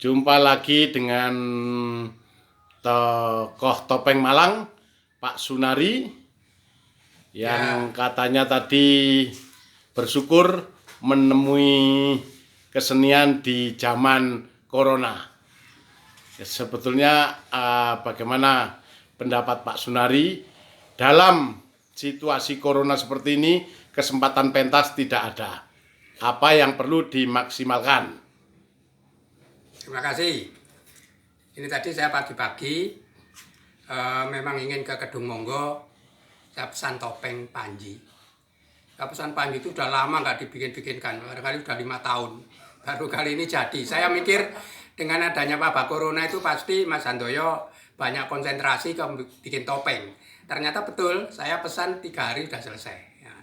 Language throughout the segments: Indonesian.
Jumpa lagi dengan tokoh topeng Malang, Pak Sunari, yang katanya tadi bersyukur menemui kesenian di zaman corona. Sebetulnya bagaimana pendapat Pak Sunari dalam situasi corona seperti ini? Kesempatan pentas tidak ada. Apa yang perlu dimaksimalkan? Terima kasih. Ini tadi saya pagi-pagi memang ingin ke Kedung Monggo. Saya pesan topeng Panji. Saya pesan Panji itu udah lama nggak dibikin-bikinkan. Barangkali udah 5 tahun. Baru kali ini jadi. Saya mikir dengan adanya wabah corona itu pasti Mas Handoyo banyak konsentrasi ke bikin topeng. Ternyata betul, saya pesan 3 hari udah selesai. Ya.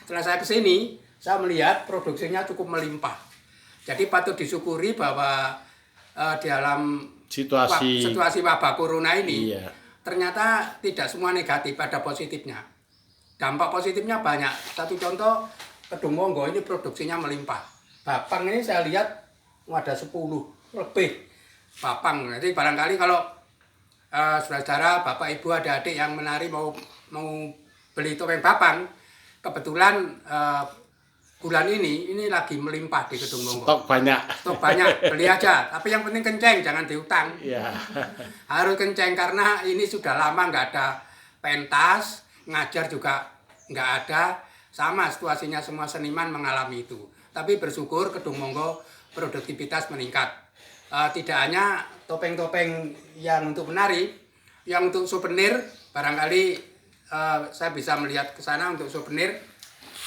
Setelah saya kesini, saya melihat produksinya cukup melimpah. Jadi patut disyukuri bahwa di dalam situasi wabah corona ini, ternyata tidak semua negatif, ada positifnya. Dampak positifnya banyak. Satu contoh, Kedung Monggo ini produksinya melimpah. Bapang ini saya lihat ada 10 lebih bapang. Jadi barangkali kalau saudara, bapak, ibu, adik-adik yang menari mau beli topeng bapang, kebetulan bulan ini lagi melimpah di Kedung Monggo. Stok banyak, beli aja. Tapi yang penting kenceng, jangan diutang. Ya. Harus kenceng karena ini sudah lama nggak ada pentas, ngajar juga nggak ada. Sama situasinya, semua seniman mengalami itu. Tapi bersyukur Kedung Monggo produktivitas meningkat. Tidak hanya topeng-topeng yang untuk menari, yang untuk souvenir, barangkali saya bisa melihat ke sana untuk souvenir,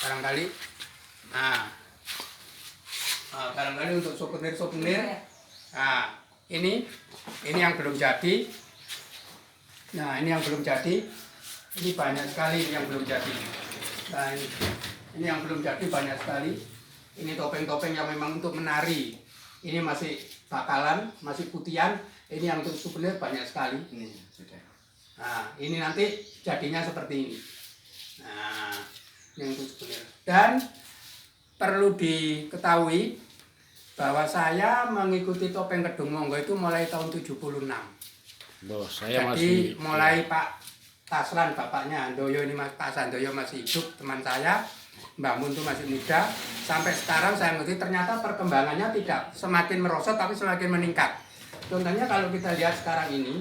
barangkali. Nah, barangkali untuk souvenir. Nah, ini yang belum jadi. Nah, ini yang belum jadi. Ini banyak sekali yang belum jadi. Nah, ini yang belum jadi banyak sekali. Ini topeng-topeng yang memang untuk menari. Ini masih bakalan, masih putihan. Ini yang untuk souvenir banyak sekali. Ini sudah. Nah, ini nanti jadinya seperti ini. Nah, ini untuk souvenir. Dan perlu diketahui bahwa saya mengikuti topeng Kedung Monggo itu mulai tahun 76. Jadi mulai Pak Taslan, bapaknya Handoyo, ini Pak Handoyo masih hidup, teman saya, Mbak Mun itu masih muda, sampai sekarang saya ngerti ternyata perkembangannya tidak semakin merosot tapi semakin meningkat. Contohnya kalau kita lihat sekarang ini,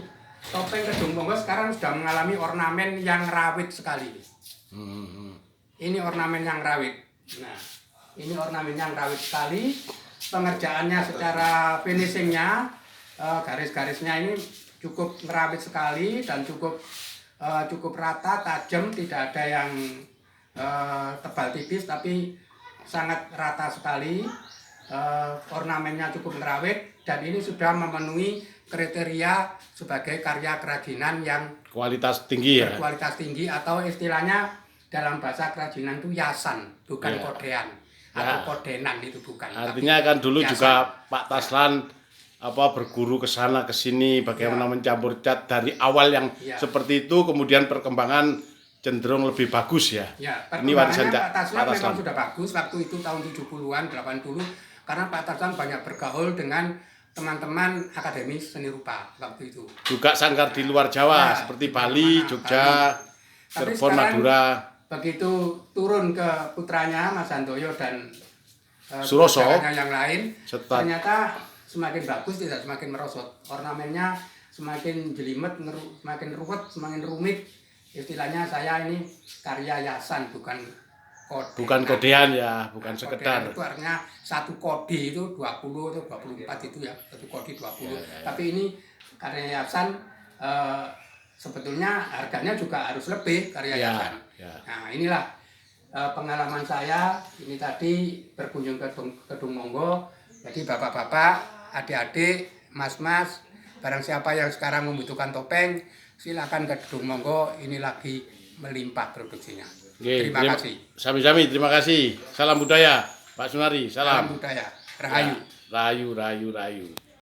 topeng Kedung Monggo sekarang sudah mengalami ornamen yang rawit sekali. Ini ornamen yang rawit. Nah, ini ornamen yang rawit sekali. Pengerjaannya secara finishingnya, garis-garisnya ini cukup rawit sekali dan cukup rata, tajam, tidak ada yang tebal tipis, tapi sangat rata sekali. Ornamennya cukup merawit dan ini sudah memenuhi kriteria sebagai karya kerajinan yang kualitas tinggi, ya. Kualitas tinggi, atau istilahnya dalam bahasa kerajinan itu yasan, bukan kodean atau kodenan, itu bukan. Artinya kan dulu yasan. Juga Pak Taslan berguru ke sana ke sini bagaimana mencampur cat dari awal yang seperti itu, kemudian perkembangan cenderung lebih bagus, ya. Ini warisan Pak Taslan memang sudah bagus waktu itu tahun 70-an, 80, karena Pak Taslan banyak bergaul dengan teman-teman akademi seni rupa waktu itu. Juga sanggar di luar Jawa seperti Bali, Jogja, Cirebon, Madura. Begitu turun ke putranya Mas Handoyo dan Suroso yang lain, ternyata semakin bagus, tidak semakin merosot. Ornamennya semakin jelimet, semakin ruwet, semakin rumit. Istilahnya saya ini karya yasan, bukan kode. Bukan kodean, ya, bukan sekedar. Itu artinya satu kode itu 20 atau 24 itu, ya, satu kode 20. Tapi ini karya yasan, sebetulnya harganya juga harus lebih karya yasan. Nah, inilah pengalaman saya ini tadi berkunjung ke Kedung Monggo. Jadi bapak-bapak, adik-adik, mas-mas, barang siapa yang sekarang membutuhkan topeng, silakan ke Kedung Monggo. Ini lagi melimpah produksinya. Terima kasih. Sami-sami, terima kasih. Salam budaya, Pak Sunari. Salam budaya. Rahayu. Rahayu.